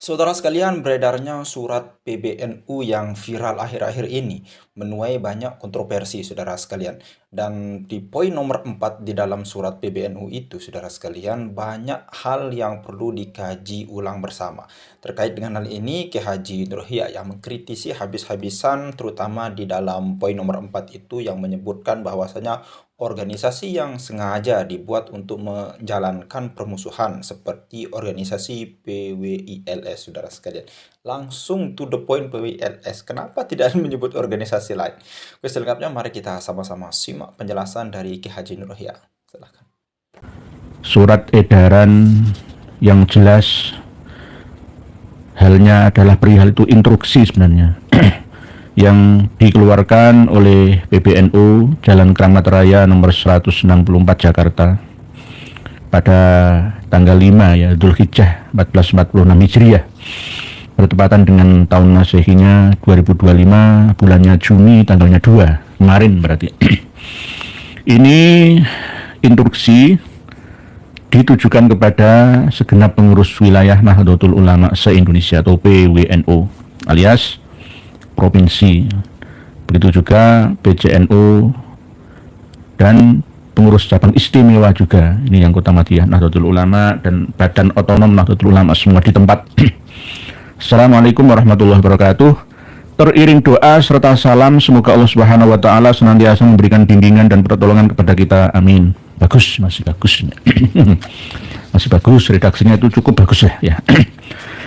Saudara sekalian, beredarnya surat PBNU yang viral akhir-akhir ini menuai banyak kontroversi, saudara sekalian. Dan di poin nomor 4 di dalam surat PBNU itu, saudara sekalian, banyak hal yang perlu dikaji ulang bersama. Terkait dengan hal ini, Kiai Haji Nurhia yang mengkritisi habis-habisan, terutama di dalam poin nomor 4 itu yang menyebutkan bahwasanya organisasi yang sengaja dibuat untuk menjalankan permusuhan seperti organisasi PWILS, saudara sekalian. Langsung to the point PWILS. Kenapa tidak menyebut organisasi lain? Oke, selengkapnya mari kita sama-sama simak penjelasan dari Ki Haji Nurhia. Silakan. Surat edaran yang jelas halnya adalah perihal itu instruksi sebenarnya yang dikeluarkan oleh PBNU Jalan Keramat Raya nomor 164 Jakarta pada tanggal 5 ya Dzulhijjah 1446 Hijriah bertepatan dengan tahun Masehinya 2025, bulannya Juni, tanggalnya 2 kemarin berarti. Ini instruksi ditujukan kepada segenap pengurus wilayah Nahdlatul Ulama se-Indonesia atau PWNU alias provinsi, begitu juga PJNU dan pengurus cabang istimewa juga, ini yang Kota Madiyah Nahdlatul Ulama dan Badan Otonom Nahdlatul Ulama semua di tempat. Assalamualaikum warahmatullahi wabarakatuh. Teriring doa serta salam, semoga Allah Subhanahu wa taala senantiasa memberikan bimbingan dan pertolongan kepada kita. Amin. Bagus, masih bagus. Masih bagus, redaksinya itu cukup bagus ya.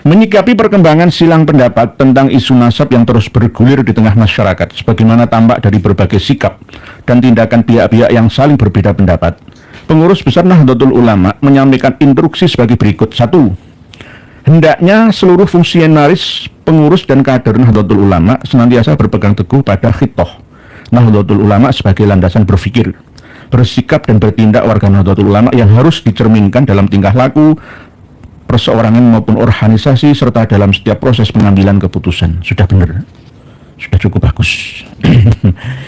Menyikapi perkembangan silang pendapat tentang isu nasab yang terus bergulir di tengah masyarakat, sebagaimana tampak dari berbagai sikap dan tindakan pihak-pihak yang saling berbeda pendapat, pengurus besar Nahdlatul Ulama menyampaikan instruksi sebagai berikut. 1. Hendaknya seluruh fungsionaris, pengurus dan kader Nahdlatul Ulama senantiasa berpegang teguh pada khitoh Nahdlatul Ulama sebagai landasan berpikir, bersikap dan bertindak warga Nahdlatul Ulama yang harus dicerminkan dalam tingkah laku, perseorangan maupun organisasi serta dalam setiap proses pengambilan keputusan. Sudah benar, sudah cukup bagus.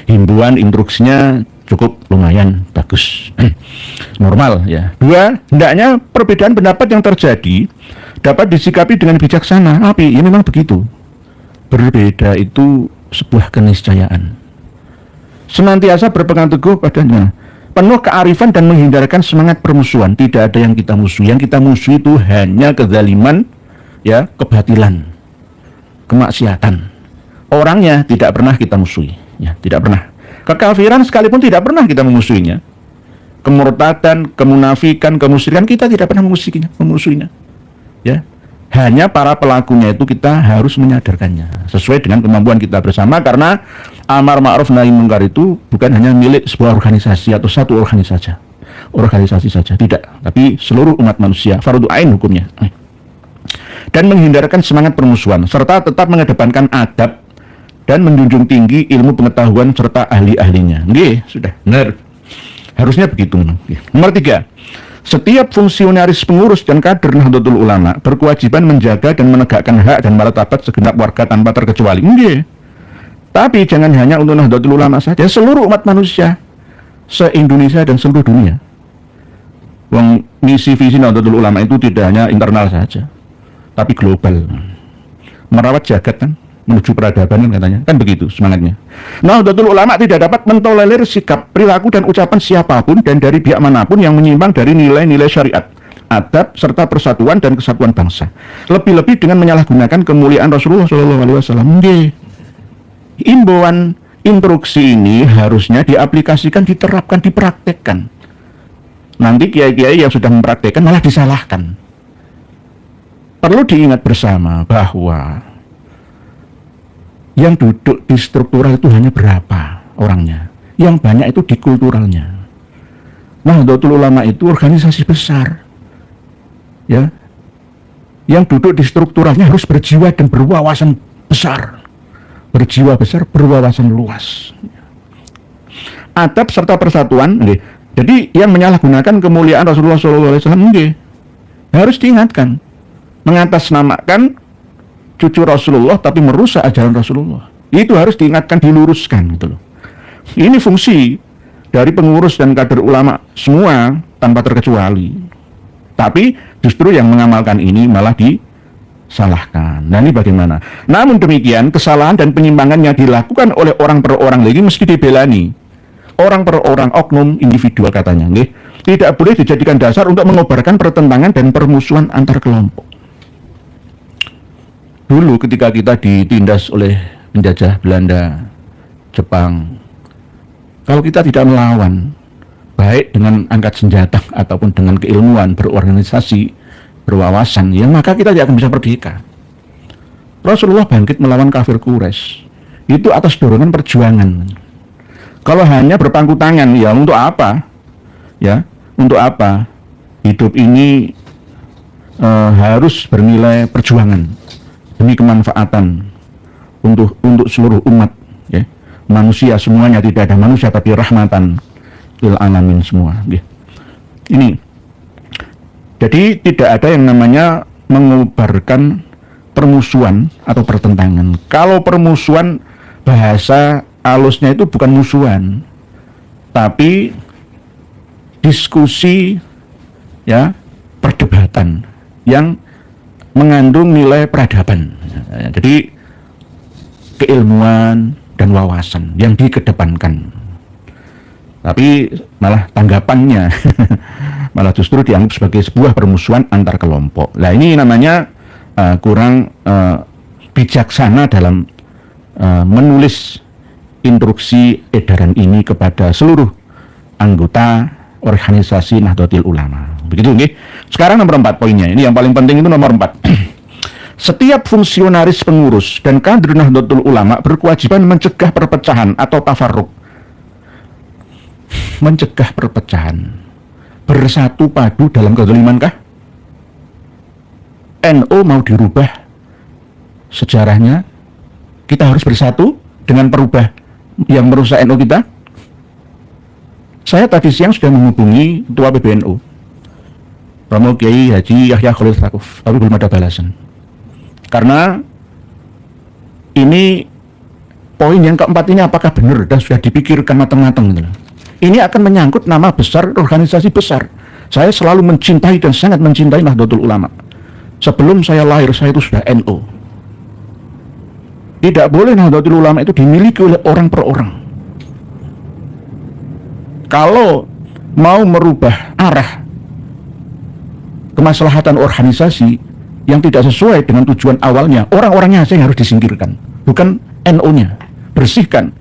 Himbauan instruksinya cukup lumayan bagus. Normal ya. 2. Hendaknya perbedaan pendapat yang terjadi dapat disikapi dengan bijaksana. Tapi ya memang begitu. Berbeda itu sebuah keniscayaan. Senantiasa berpegang teguh padanya, penuh kearifan dan menghindarkan semangat permusuhan. Tidak ada yang kita musuhi. Yang kita musuhi itu hanya kezaliman, ya, kebatilan, kemaksiatan. Orangnya tidak pernah kita musuhi, ya, tidak pernah. Kekafiran sekalipun tidak pernah kita memusuhinya. Kemurtadan, kemunafikan, kemusyrikan kita tidak pernah memusuhinya. Ya, hanya para pelakunya itu kita harus menyadarkannya sesuai dengan kemampuan kita bersama, karena amar ma'ruf nahi munkar itu bukan hanya milik sebuah organisasi atau satu organisasi saja, tidak, tapi seluruh umat manusia, fardhu ain hukumnya. Dan menghindarkan semangat permusuhan serta tetap mengedepankan adab dan menjunjung tinggi ilmu pengetahuan serta ahli-ahlinya. Nggih, sudah benar. Harusnya begitu. Nomor 3. Setiap fungsionaris, pengurus dan kader Nahdlatul Ulama berkewajiban menjaga dan menegakkan hak dan martabat segenap warga tanpa terkecuali. Nggih. Tapi jangan hanya untuk Nahdlatul Ulama saja, seluruh umat manusia se-Indonesia dan seluruh dunia. Misi visi Nahdlatul Ulama itu tidak hanya internal saja, tapi global. Merawat jagat kan, menuju peradaban kan katanya, kan begitu semangatnya. Nahdlatul Ulama tidak dapat mentolerir sikap, perilaku dan ucapan siapapun dan dari pihak manapun yang menyimpang dari nilai-nilai syariat, adab serta persatuan dan kesatuan bangsa. Lebih-lebih dengan menyalahgunakan kemuliaan Rasulullah SAW. Imbauan instruksi ini harusnya diaplikasikan, diterapkan, dipraktekkan. Nanti kiai-kiai yang sudah mempraktekkan malah disalahkan. Perlu diingat bersama bahwa yang duduk di struktural itu hanya berapa orangnya, yang banyak itu di kulturalnya. Nahdlatul Ulama itu organisasi besar, ya, yang duduk di strukturalnya harus berjiwa dan berwawasan besar, berjiwa besar, berwawasan luas. Adab serta persatuan, jadi yang menyalahgunakan kemuliaan Rasulullah SAW, harus diingatkan, mengatasnamakan cucu Rasulullah tapi merusak ajaran Rasulullah. Itu harus diingatkan, diluruskan gitu loh. Ini fungsi dari pengurus dan kader ulama semua tanpa terkecuali. Tapi justru yang mengamalkan ini malah salahkan. Nah ini bagaimana? Namun demikian kesalahan dan penyimpangan yang dilakukan oleh orang per orang lagi mesti dibelani. Orang per orang, oknum individual katanya, nggih, tidak boleh dijadikan dasar untuk mengobarkan pertentangan dan permusuhan antar kelompok. Dulu ketika kita ditindas oleh penjajah Belanda, Jepang, kalau kita tidak melawan, baik dengan angkat senjata ataupun dengan keilmuan, berorganisasi, berwawasan, ya maka kita tidak akan bisa merdeka. Rasulullah bangkit melawan kafir Quraisy itu atas dorongan perjuangan. Kalau hanya berpangku tangan, ya untuk apa? Ya, untuk apa? Hidup ini harus bernilai perjuangan demi kemanfaatan untuk seluruh umat, ya. Manusia semuanya, tidak ada manusia tapi rahmatan lil alamin semua, ya. Ini jadi tidak ada yang namanya mengobarkan permusuhan atau pertentangan. Kalau permusuhan, bahasa alusnya itu bukan musuhan, tapi diskusi, ya, perdebatan yang mengandung nilai peradaban. Jadi keilmuan dan wawasan yang dikedepankan. Tapi malah tanggapannya malah justru dianggap sebagai sebuah permusuhan antar kelompok. Nah ini namanya kurang bijaksana dalam menulis instruksi edaran ini kepada seluruh anggota organisasi Nahdlatul Ulama. Begitu nggih. Sekarang nomor 4 poinnya. Ini yang paling penting itu nomor 4. Setiap fungsionaris pengurus dan kader Nahdlatul Ulama berkewajiban mencegah perpecahan atau tafarruq. Mencegah perpecahan. Bersatu padu dalam kezalimankah? NU mau dirubah sejarahnya, kita harus bersatu dengan perubah yang merusak NU kita. Saya tadi siang sudah menghubungi Ketua PBNU, Romo Kiai Haji Yahya Khalil Stakuf, tapi belum ada balasan. Karena ini poin yang keempat ini apakah benar dan sudah dipikirkan matang-matang gitu. Ini akan menyangkut nama besar organisasi besar. Saya selalu mencintai dan sangat mencintai Nahdlatul Ulama. Sebelum saya lahir saya itu sudah NU. Tidak boleh Nahdlatul Ulama itu dimiliki oleh orang per orang. Kalau mau merubah arah kemaslahatan organisasi yang tidak sesuai dengan tujuan awalnya, orang-orangnya saja yang harus disingkirkan, bukan NU-nya. Bersihkan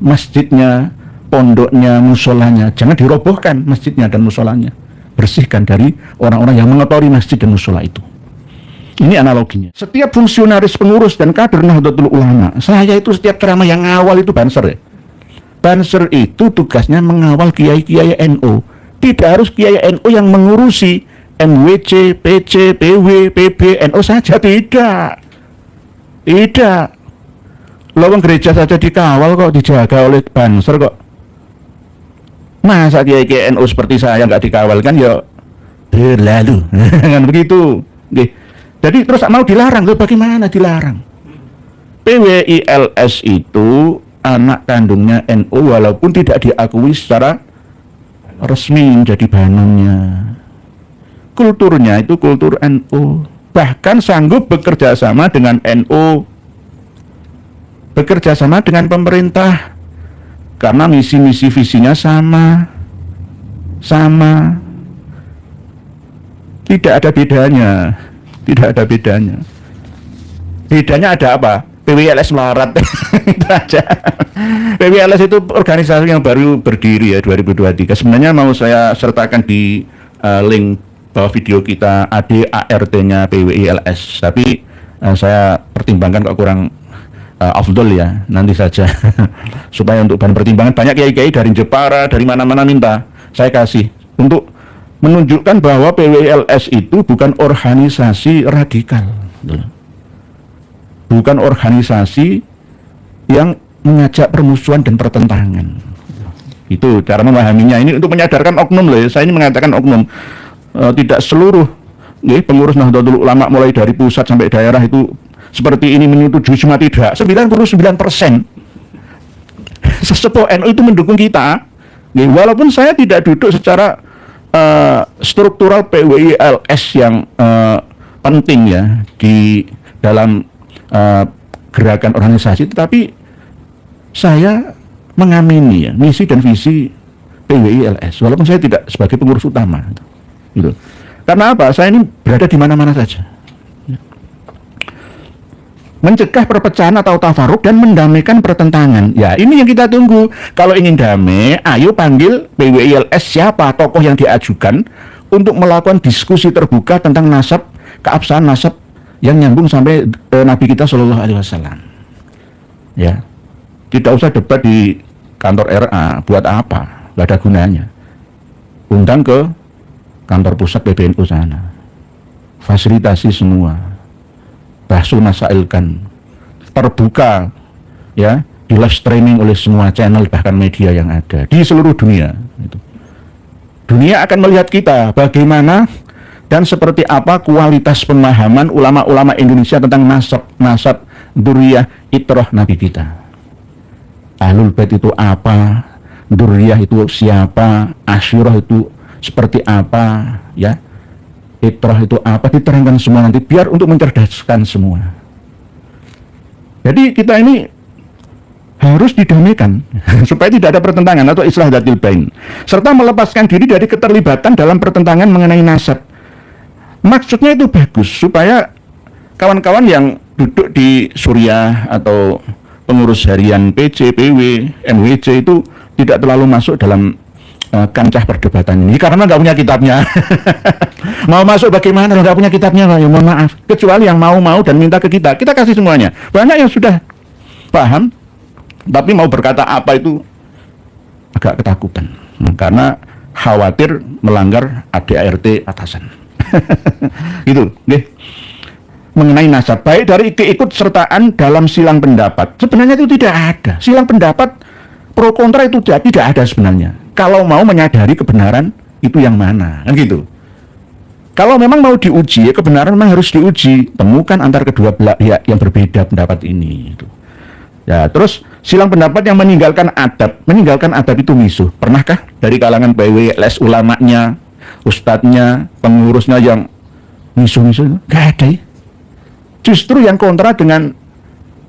masjidnya, pondoknya, musolanya. Jangan dirobohkan masjidnya dan musolanya. Bersihkan dari orang-orang yang mengotori masjid dan musola itu. Ini analoginya. Setiap fungsionaris pengurus dan kader Nahdlatul Ulama, saya itu setiap ceramah yang awal itu banser ya. Banser itu tugasnya mengawal kiai-kiai NU. Tidak harus kiai NU yang mengurusi MWC, PC, PW, PB, NU saja, tidak. Tidak. Lawang gereja saja dikawal kok, dijaga oleh banser kok. Masa kiai-kiai NU seperti saya nggak dikawal kan ya berlalu. Kan begitu. Oke. Jadi terus mau dilarang, loh bagaimana dilarang? PWILS itu anak kandungnya NU walaupun tidak diakui secara resmi menjadi banannya. Kulturnya itu kultur NU. Bahkan sanggup bekerja sama dengan NU. Bekerja sama dengan pemerintah. Karena misi-misi visinya sama. Sama. Tidak ada bedanya. Tidak ada bedanya. Bedanya ada apa? PWLS melarat. Itu aja. PWLS itu organisasi yang baru berdiri ya 2023. Sebenarnya mau saya sertakan di link bawah video kita AD/ART-nya PWILS. Tapi saya pertimbangkan kok kurang afdol ya. Nanti saja. Supaya untuk bahan pertimbangan banyak kiai-kiai dari Jepara, dari mana-mana minta. Saya kasih untuk menunjukkan bahwa PWLS itu bukan organisasi radikal, bukan organisasi yang mengajak permusuhan dan pertentangan. Itu cara memahaminya. Ini untuk menyadarkan oknum loh ya. Saya ini mengatakan oknum, tidak seluruh pengurus Nahdlatul Ulama mulai dari pusat sampai daerah itu seperti ini menyetujui, semua tidak. 99% sesepuh NU itu mendukung kita. Walaupun saya tidak duduk secara struktural PWILS yang penting ya di dalam gerakan organisasi, tetapi saya mengamini ya misi dan visi PWI-LS walaupun saya tidak sebagai pengurus utama gitu. Karena apa? Saya ini berada di mana-mana saja. Mencegah perpecahan atau tafaruk dan mendamaikan pertentangan. Ya, ini yang kita tunggu. Kalau ingin damai, ayo panggil PWI-LS siapa tokoh yang diajukan untuk melakukan diskusi terbuka tentang nasab, keabsahan nasab yang nyambung sampai Nabi kita Shallallahu Alaihi Wasallam. Ya, tidak usah debat di kantor RA. Buat apa? Gak ada gunanya. Undang ke kantor pusat PBNU sana. Fasilitasi semua. Bahsul masailkan, terbuka ya, di live streaming oleh semua channel bahkan media yang ada di seluruh dunia. Dunia akan melihat kita bagaimana dan seperti apa kualitas pemahaman ulama-ulama Indonesia tentang nasab, dzurriyyah, itrah Nabi kita. Ahlul Bait itu apa, dzurriyyah itu siapa, asyirah itu seperti apa, ya. Itrah itu apa, diterangkan semua nanti biar untuk mencerdaskan semua. Jadi kita ini harus didamaikan supaya tidak ada pertentangan atau islah dzatil bain, serta melepaskan diri dari keterlibatan dalam pertentangan mengenai nasab. Maksudnya itu bagus supaya kawan-kawan yang duduk di Suriah atau pengurus harian PC, PW, MWC itu tidak terlalu masuk dalam kancah perdebatan ini karena nggak punya kitabnya. Mau masuk bagaimana nggak punya kitabnya, ya mohon maaf. Kecuali yang mau dan minta ke kita kasih semuanya. Banyak yang sudah paham tapi mau berkata apa itu agak ketakutan karena khawatir melanggar ADART atasan. Itu mengenai nasab, baik dari keikutsertaan dalam silang pendapat. Sebenarnya itu tidak ada silang pendapat pro kontra, itu tidak ada sebenarnya. Kalau mau menyadari kebenaran itu yang mana, kan gitu. Kalau memang mau diuji, kebenaran memang harus diuji. Temukan antar kedua pihak yang berbeda pendapat ini. Gitu. Ya, terus silang pendapat yang meninggalkan adab itu misuh. Pernahkah dari kalangan PWI-LS ulamanya, ustadznya, pengurusnya yang misuh-misuh? Gak ada. Ya. Justru yang kontra dengan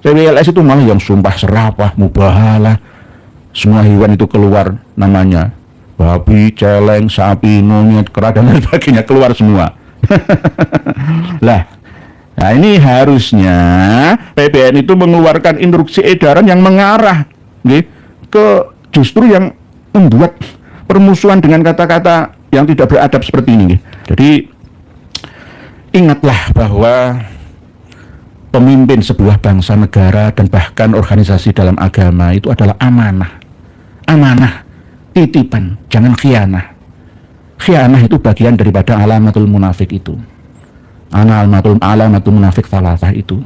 PWI-LS itu malah yang sumpah serapah, mubahalah. Semua hewan itu keluar namanya, babi, celeng, sapi, monyet, kera dan lain sebagainya keluar semua. Nah ini harusnya PBN itu mengeluarkan instruksi edaran yang mengarah ke justru yang membuat permusuhan dengan kata-kata yang tidak beradab seperti ini. Jadi ingatlah bahwa pemimpin sebuah bangsa, negara, dan bahkan organisasi dalam agama itu adalah amanah, titipan, jangan khianah. Khianah itu bagian daripada alamatul munafik itu. Alamatul munafik salasah itu.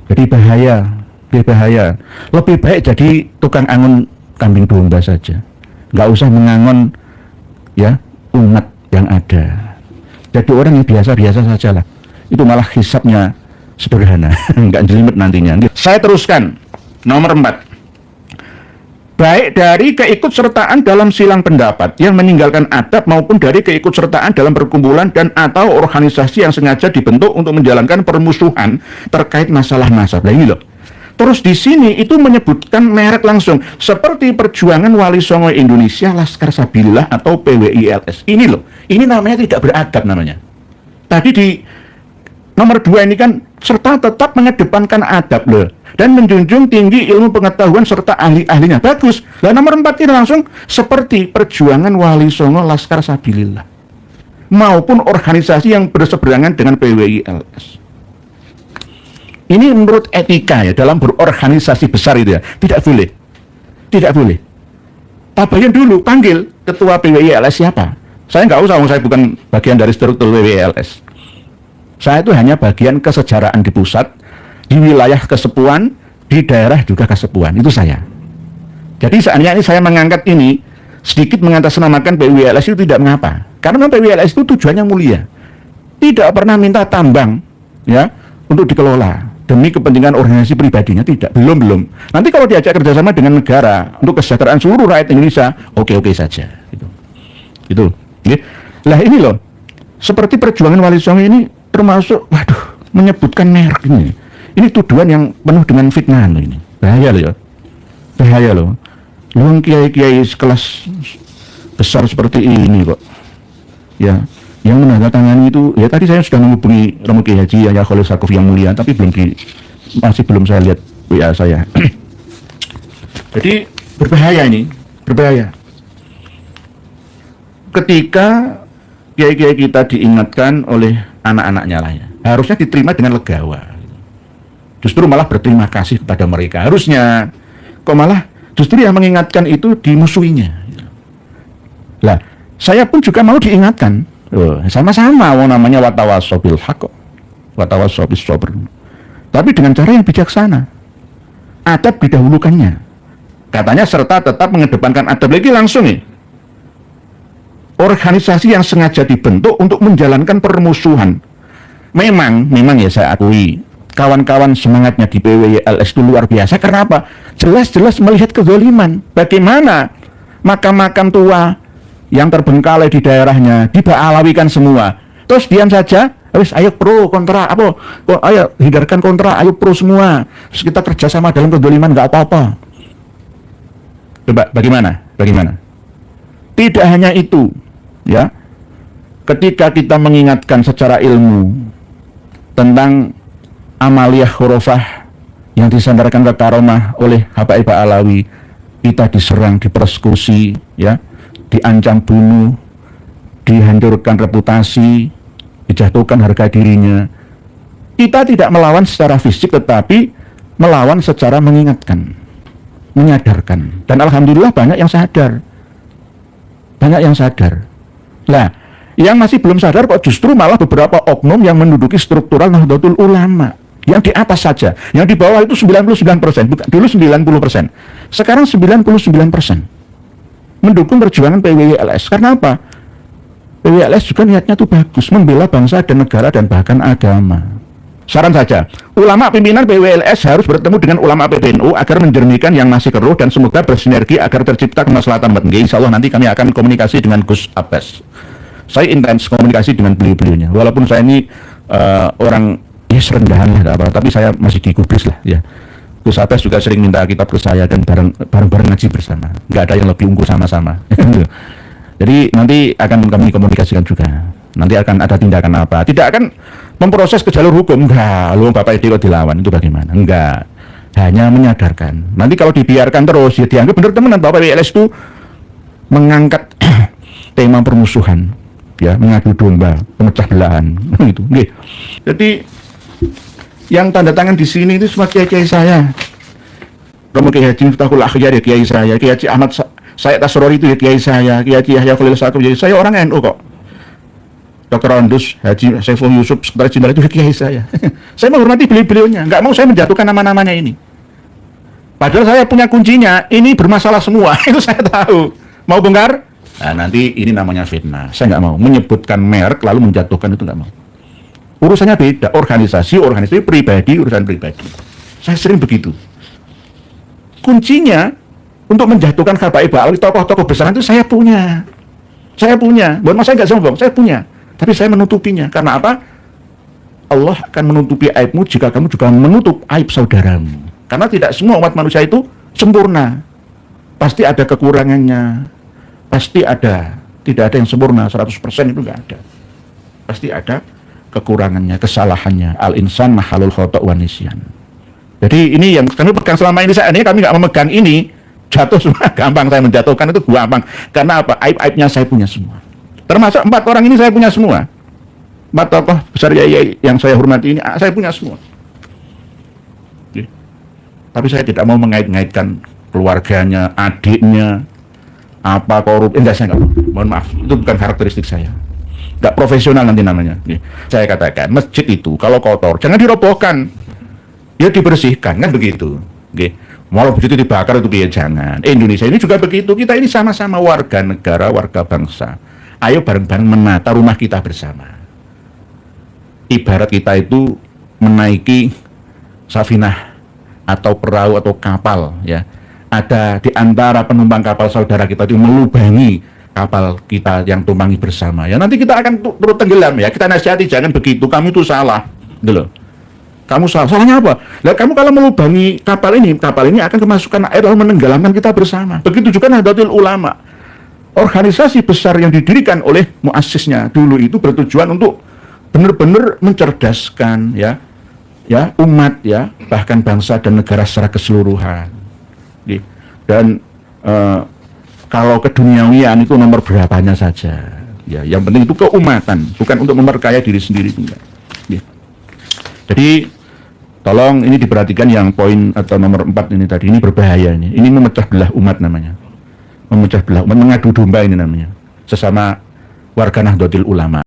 Jadi bahaya. Lebih baik jadi tukang angon kambing domba saja. Nggak usah mengangon ya umat yang ada. Jadi orang yang biasa-biasa saja lah. Itu malah hisabnya sederhana, nggak jelimet nantinya. Saya teruskan, nomor 4. Baik dari keikutsertaan dalam silang pendapat yang meninggalkan adab maupun dari keikutsertaan dalam perkumpulan dan atau organisasi yang sengaja dibentuk untuk menjalankan permusuhan terkait masalah nasab. Nah ini loh. Terus di sini itu menyebutkan merek langsung seperti Perjuangan Wali Songo Indonesia, Laskar Sabilillah atau PWI-LS. Ini loh. Ini namanya tidak beradab namanya. Tadi di nomor 2 ini kan serta tetap mengedepankan adab loh dan menjunjung tinggi ilmu pengetahuan serta ahli-ahlinya. Bagus. Lah nomor 4 ini langsung seperti Perjuangan Wali Songo Laskar Sabilillah maupun organisasi yang berseberangan dengan PWI-LS. Ini menurut etika ya dalam berorganisasi besar itu ya tidak boleh. Tabayun dulu, panggil ketua PWI-LS siapa. Saya nggak usah, saya bukan bagian dari struktur PWI-LS. Saya itu hanya bagian kesejarahan di pusat, di wilayah kesepuan, di daerah juga kesepuan. Itu saya. Jadi seandainya ini saya mengangkat ini, sedikit mengatasnamakan PWI-LS itu tidak mengapa. Karena PWI-LS itu tujuannya mulia. Tidak pernah minta tambang ya untuk dikelola demi kepentingan organisasi pribadinya, tidak. Belum. Nanti kalau diajak kerjasama dengan negara untuk kesejahteraan seluruh rakyat Indonesia, oke saja. Itu. Lah ini loh, seperti Perjuangan Wali Songo ini termasuk, waduh, menyebutkan merek ini. Ini tuduhan yang penuh dengan fitnah loh ini. Bahaya loh ya. Bahaya loh. Lu kiai-kiai sekelas besar seperti ini kok. Ya, yang menandatangani itu, ya tadi saya sudah menghubungi Romo Kiai Haji Yahya Khalil Stakuf yang mulia, tapi masih belum saya lihat WA saya. Jadi berbahaya ini, berbahaya. Ketika kiai-kiai kita diingatkan oleh anak-anaknya lah ya, harusnya diterima dengan legawa. Justru malah berterima kasih kepada mereka. Harusnya, kok malah justru yang mengingatkan itu dimusuhinya. Lah, saya pun juga mau diingatkan. Sama-sama, namanya watawasau bil haqq, watawasau bis sabr. Tapi dengan cara yang bijaksana. Adab didahulukannya. Katanya serta tetap mengedepankan adab lagi langsung nih. Organisasi yang sengaja dibentuk untuk menjalankan permusuhan. Memang ya saya akui, kawan-kawan semangatnya di PWYLS itu luar biasa. Karena apa? Jelas-jelas melihat kezaliman. Bagaimana makam-makam tua yang terbengkalai di daerahnya dibaalawikan semua. Terus diam saja, wis ayo pro kontra apa? Ayo hindarkan kontra, ayo pro semua. Terus kita kerjasama dalam kezaliman, nggak apa-apa. Coba bagaimana? Bagaimana? Tidak hanya itu, ya. Ketika kita mengingatkan secara ilmu tentang amaliyah khurafah yang disandarkan ke karomah oleh Habaib Alawi, kita diserang, dipersekusi, ya, diancam bunuh, dihancurkan reputasi, dijatuhkan harga dirinya. Kita tidak melawan secara fisik, tetapi melawan secara mengingatkan, menyadarkan. Dan alhamdulillah banyak yang sadar. Banyak yang sadar. Lah, yang masih belum sadar kok justru malah beberapa oknum yang menduduki struktural Nahdlatul Ulama. Yang di atas saja, yang di bawah itu 99%, bukan dulu 90%. Sekarang 99% mendukung perjuangan PWYLS. Karena apa? PWYLS juga niatnya tuh bagus, membela bangsa dan negara dan bahkan agama. Saran saja, ulama pimpinan PWYLS harus bertemu dengan ulama PBNU agar menjernihkan yang masih keruh dan semoga bersinergi agar tercipta kemaslahatan umat. Insya Allah nanti kami akan komunikasi dengan Gus Abbas. Saya intens komunikasi dengan beliau-beliaunya. Walaupun saya ini orang rendahan lah, tapi saya masih digubris lah ya. Gus Abbas juga sering minta kitab ke saya dan bareng-bareng ngaji bersama. Nggak ada yang lebih unggul sama-sama. Jadi nanti akan kami komunikasikan juga. Nanti akan ada tindakan apa. Tidak akan memproses ke jalur hukum. Enggak, lu Bapak Edi kok dilawan, itu bagaimana? Enggak. Hanya menyadarkan. Nanti kalau dibiarkan terus, ya dianggap benar teman Bapak PWLS itu mengangkat tema permusuhan, ya, mengadu domba, pemecah belahan, gitu. Nggih. Jadi yang tanda tangan di sini itu semua kiai-kiai saya. Romo Kiai Haji Miftahul Akhyar ya kiai saya, Kiai Haji Ahmad Said Tasrori itu ya kiai saya, Kiai Haji Yahya Khalil Stakuf ya saya, orang NU kok. Dr. Rondus Haji Saiful Yusuf Sekretaris Jenderal itu ya kiai saya. Saya menghormati beliau-beliaunya, nggak mau saya menjatuhkan nama-namanya ini. Padahal saya punya kuncinya, ini bermasalah semua, itu saya tahu. Mau bongkar? Nah, nanti ini namanya fitnah. Saya nggak mau menyebutkan merek lalu menjatuhkan, itu nggak mau. Urusannya beda, organisasi pribadi, urusan pribadi. Saya sering begitu. Kuncinya untuk menjatuhkan Habaib Alawi, tokoh-tokoh besar itu saya punya. Bukan saya nggak sombong, saya punya. Tapi saya menutupinya. Karena apa? Allah akan menutupi aibmu jika kamu juga menutup aib saudaramu. Karena tidak semua umat manusia itu sempurna. Pasti ada kekurangannya. Pasti ada. Tidak ada yang sempurna, 100% itu nggak ada. Pasti ada kekurangannya, kesalahannya. Al-insan mahalul khotok wa nisyan. Jadi ini yang kami pegang selama ini, kami nggak memegang ini, jatuh semua gampang, saya menjatuhkan itu gampang. Karena apa? Aib-aibnya saya punya semua. Termasuk 4 orang ini saya punya semua. 4 tokoh besar yang saya hormati ini, saya punya semua. Oke. Tapi saya tidak mau mengait-ngaitkan keluarganya, adiknya, apa korup, enggak, saya nggak mau. Mohon maaf, itu bukan karakteristik saya. Nggak profesional nanti namanya. Oke. Saya katakan, masjid itu kalau kotor, jangan dirobohkan. Ya dibersihkan, kan begitu. Oke. Walau begitu dibakar itu ya jangan. Indonesia ini juga begitu. Kita ini sama-sama warga negara, warga bangsa. Ayo bareng-bareng menata rumah kita bersama. Ibarat kita itu menaiki safinah atau perahu atau kapal, ya. Ada di antara penumpang kapal saudara kita itu melubangi kapal kita yang tumpangi bersama. Ya nanti kita akan turut tenggelam ya. Kita nasihati jangan begitu, kamu itu salah. Gitu loh. Kamu salah. Salahnya apa? Lah kamu kalau melubangi kapal ini akan kemasukan air lalu menenggelamkan kita bersama. Begitu juga Nahdlatul Ulama. Organisasi besar yang didirikan oleh muassisnya dulu itu bertujuan untuk benar-benar mencerdaskan ya umat ya, bahkan bangsa dan negara secara keseluruhan. Dan kalau keduniawian itu nomor berapanya saja. Ya, yang penting itu keumatan, bukan untuk memperkaya diri sendiri enggak. Ya. Jadi tolong ini diperhatikan yang poin atau nomor 4 ini tadi, ini berbahaya ini. Ini memecah belah umat namanya. Memecah belah umat, mengadu domba ini namanya. Sesama warga Nahdlatul Ulama.